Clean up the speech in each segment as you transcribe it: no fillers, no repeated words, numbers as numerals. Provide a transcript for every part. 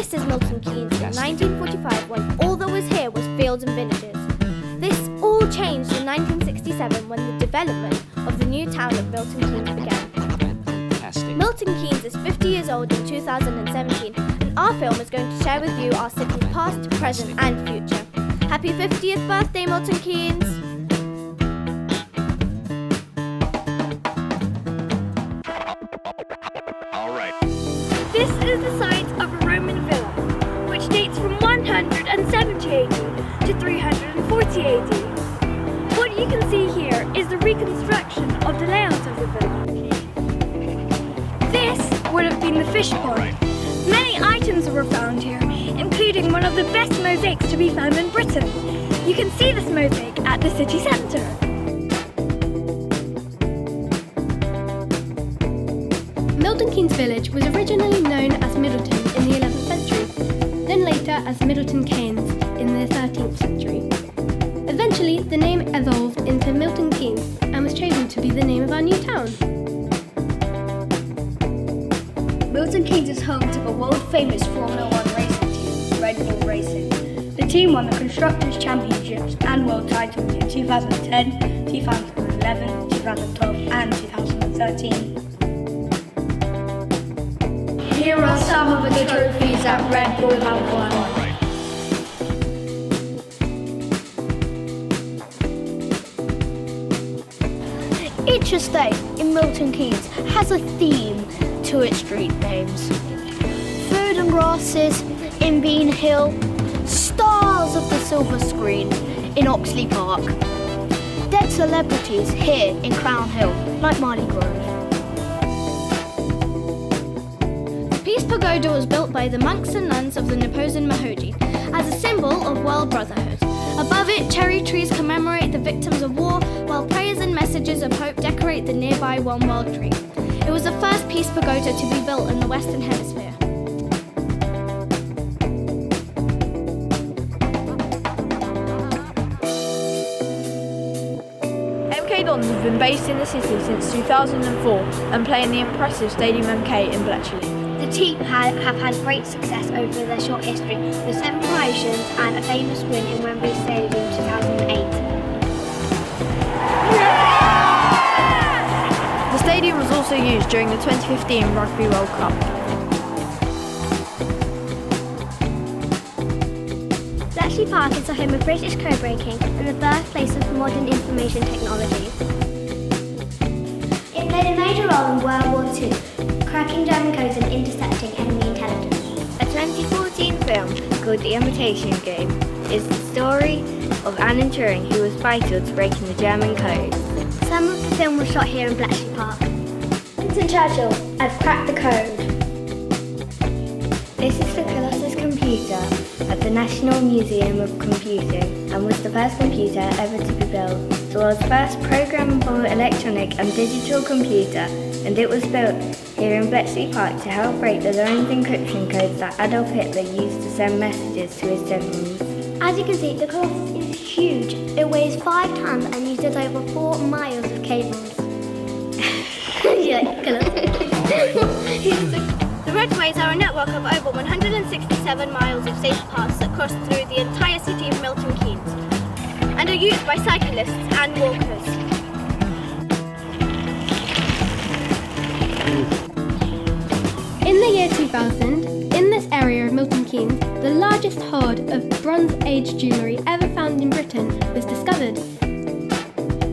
This is Milton Keynes in 1945 when all that was here was fields and villages. This all changed in 1967 when the development of the new town of Milton Keynes began. Fantastic. Milton Keynes is 50 years old in 2017 and our film is going to share with you our city's past, present and future. Happy 50th birthday, Milton Keynes! This is the site of a Roman villa, which dates from 170 AD to 340 AD. What you can see here is the reconstruction of the layout of the villa. This would have been the fish pond. Many items were found here, including one of the best mosaics to be found in Britain. You can see this mosaic at the city centre. Milton Keynes village was originally known as Middleton in the 11th century, then later as Milton Keynes in the 13th century. Eventually, the name evolved into Milton Keynes and was chosen to be the name of our new town. Milton Keynes is home to the world-famous Formula 1 racing team, Red Bull Racing. The team won the Constructors' Championships and World titles in 2010, 2011, 2012 and 2013. Here are some of the trophies that Red Bull have won. Each estate in Milton Keynes has a theme to its street names. Food and Grasses in Bean Hill, Stars of the Silver Screen in Oxley Park, Dead Celebrities here in Crown Hill, like Marley Grove. Peace Pagoda was built by the monks and nuns of the Neposan Mahoji as a symbol of world brotherhood. Above it, cherry trees commemorate the victims of war, while prayers and messages of hope decorate the nearby One World Tree. It was the first peace pagoda to be built in the Western Hemisphere. MK Dons have been based in the city since 2004 and play in the impressive Stadium MK in Bletchley. The team have had great success over their short history, with 7 promotions and a famous win in Wembley Stadium 2008. The stadium was also used during the 2015 Rugby World Cup. Bletchley Park is the home of British code-breaking and the birthplace of modern information technology. It played a major role in World War II, cracking German codes and intercepting enemy intelligence. A 2014 film called The Imitation Game is the story of Alan Turing, who was vital to breaking the German code. Some of the film was shot here in Bletchley Park. Winston Churchill, I've cracked the code. This is the Colossus computer at the National Museum of Computing and was the first computer ever to be built. The world's first programmable electronic and digital computer, and it was built here in Bletchley Park to help break the Lorenz encryption codes that Adolf Hitler used to send messages to his generals. As you can see, the Colossus is huge. It weighs 5 tons and uses over 4 miles of cables. Yeah, Colossus. The roadways are a network of over 167 miles of safe paths that cross through the entire city of Milton Keynes and are used by cyclists and walkers. In the year 2000, in this area of Milton Keynes, the largest hoard of Bronze Age jewellery ever found in Britain was discovered.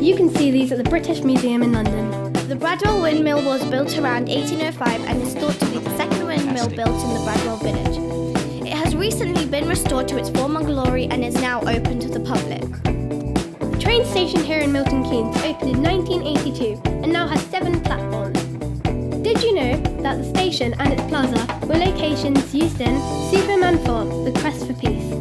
You can see these at the British Museum in London. The Bradwell windmill was built around 1805 and is thought to be the second windmill built in the Bradwell village. It has recently been restored to its former glory and is now open to the public. The train station here in Milton Keynes opened in 1982 and now has 7 platforms. Did you know that the station and its plaza were locations used in Superman 4, The Quest for Peace?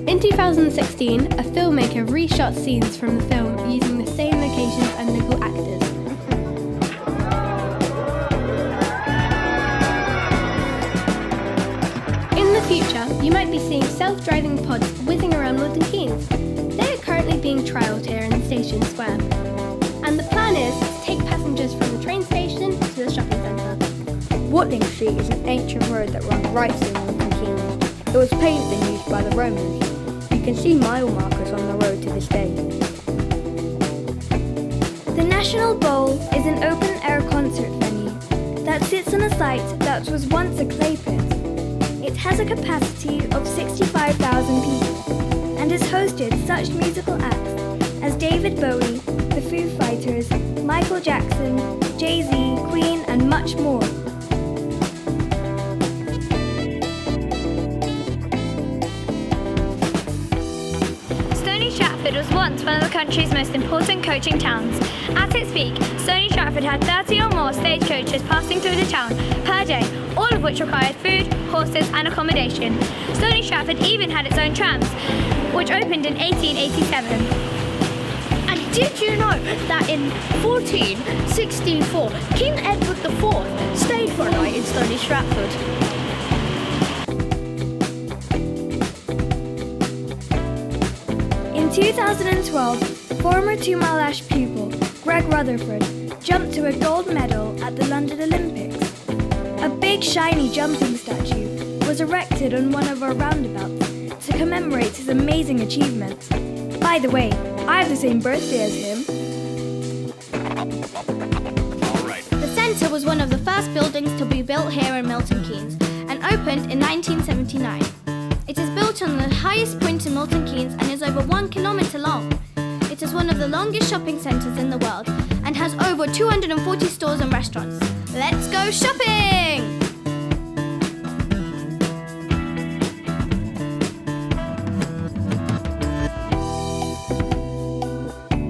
In 2016, a filmmaker reshot scenes from the film using the same locations and local actors. In the future, you might be seeing self-driving pods whizzing around Milton Keynes. They are currently being trialled here in Station Square. And the plan is to take passengers from the train station to the shopping centre. Watling Street is an ancient road that runs right through Milton Keynes. It was paved and used by the Romans. You can see mile markers on the road to this day. The National Bowl is an open-air concert venue that sits on a site that was once a clay pit. It has a capacity of 65,000 people and has hosted such musical acts as David Bowie, the Foo Fighters, Michael Jackson, Jay-Z, Queen and much more. Stony Stratford was once one of the country's most important coaching towns. At its peak, Stony Stratford had 30 or more stagecoaches passing through the town per day, all of which required food, horses and accommodation. Stony Stratford even had its own trams, which opened in 1887. And did you know that in 1464, King Edward IV stayed for a night in Stony Stratford? In 2012, former 2 Mile Ash pupil Greg Rutherford jumped to a gold medal at the London Olympics. A big shiny jumping statue was erected on one of our roundabouts to commemorate his amazing achievements. By the way, I have the same birthday as him. The centre was one of the first buildings to be built here in Milton Keynes and opened in 1979. It is built on the highest point in Milton Keynes and is over 1 kilometre long. It is one of the longest shopping centres in the world and has over 240 stores and restaurants. Let's go shopping!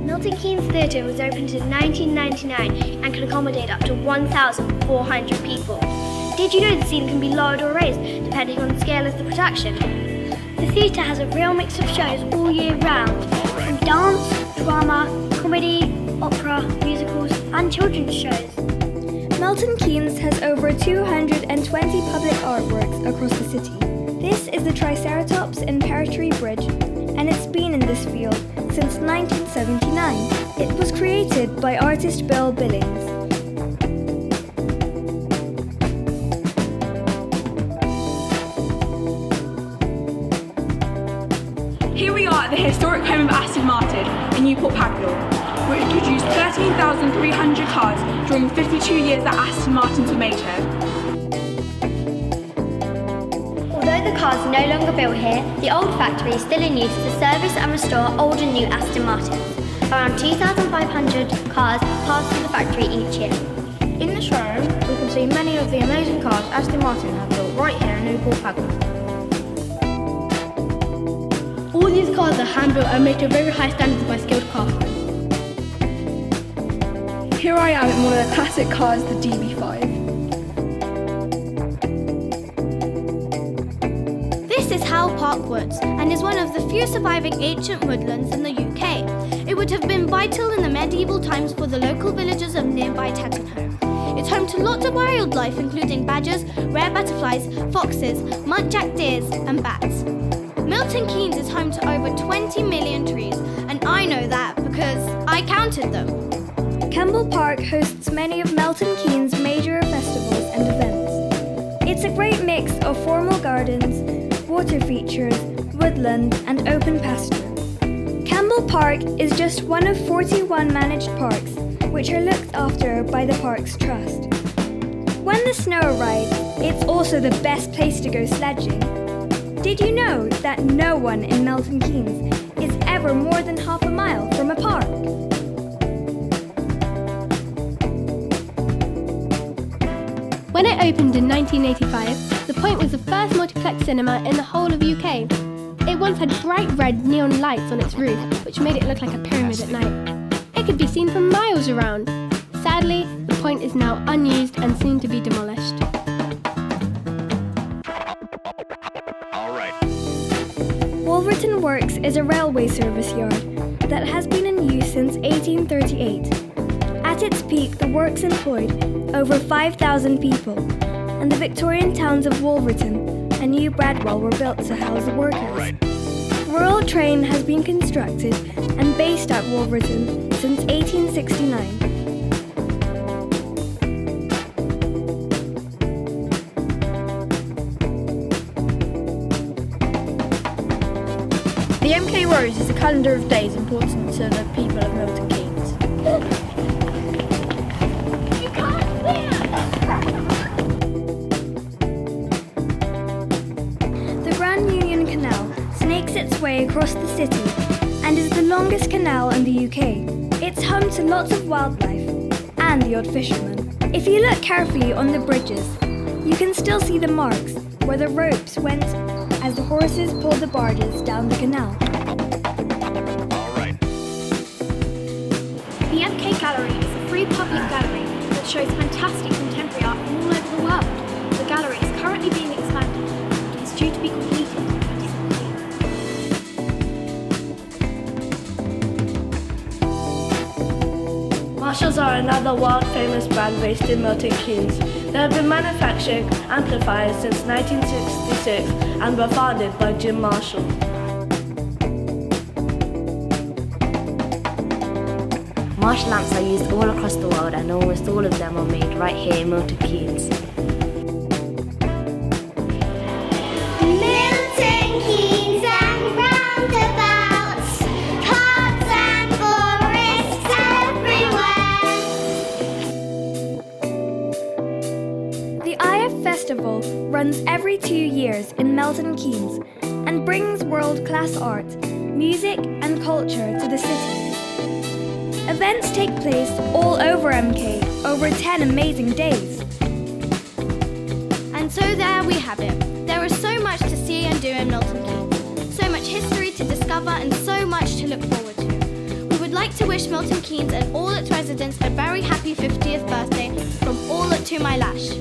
Milton Keynes Theatre was opened in 1999 and can accommodate up to 1,400 people. Did you know the ceiling can be lowered or raised depending on the scale of the production? The theatre has a real mix of shows all year round, from dance, drama, comedy, opera, musicals and children's shows. Milton Keynes has over 220 public artworks across the city. This is the Triceratops in Pear Tree Bridge, and it's been in this field since 1979. It was created by artist Bill Billings. Here we are at the historic home of Aston Martin in Newport Pagnell, which produced 13,300 cars during the 52 years that Aston Martins were made here. Although the cars are no longer built here, the old factory is still in use to service and restore old and new Aston Martins. Around 2,500 cars pass through the factory each year. In the showroom, we can see many of the amazing cars Aston Martin have built right here in Newport Pagnell. All these cars are hand-built and made to very high standards by skilled craftsmen. Here I am in one of the classic cars, the DB5. This is Howe Park Woods and is one of the few surviving ancient woodlands in the UK. It would have been vital in the medieval times for the local villagers of nearby Tattenham. It's home to lots of wildlife including badgers, rare butterflies, foxes, muntjac deers and bats. Milton Keynes is home to over 20 million trees, and I know that because I counted them. Campbell Park hosts many of Milton Keynes' major festivals and events. It's a great mix of formal gardens, water features, woodland and open pasture. Campbell Park is just one of 41 managed parks which are looked after by the Parks Trust. When the snow arrives, it's also the best place to go sledging. Did you know that no one in Milton Keynes is ever more than half a mile from a park? When it opened in 1985, The Point was the first multiplex cinema in the whole of UK. It once had bright red neon lights on its roof, which made it look like a pyramid at night. It could be seen from miles around. Sadly, The Point is now unused and soon to be demolished. Wolverton Works is a railway service yard that has been in use since 1838. At its peak, the works employed over 5,000 people, and the Victorian towns of Wolverton and New Bradwell were built to house the workers. Royal Train has been constructed and based at Wolverton since 1869. Rose is a calendar of days important to the people of Milton Keynes. The Grand Union Canal snakes its way across the city and is the longest canal in the UK. It's home to lots of wildlife and the odd fisherman. If you look carefully on the bridges, you can still see the marks where the ropes went as the horses pulled the barges down the canal. The MK Gallery is a free public gallery that shows fantastic contemporary art from all over the world. The gallery is currently being expanded and is due to be completed in 2017. Marshalls are another world-famous brand based in Milton Keynes. They have been manufacturing amplifiers since 1966 and were founded by Jim Marshall. Marshall lamps are used all across the world and almost all of them are made right here in Milton Keynes. Milton Keynes and roundabouts, pubs and forests everywhere. The IF Festival runs every 2 years in Milton Keynes and brings world-class art, music and culture to the city. Events take place all over MK over 10 amazing days. And so there we have it. There is so much to see and do in Milton Keynes, so much history to discover and so much to look forward to. We would like to wish Milton Keynes and all its residents a very happy 50th birthday from all at To My Lash.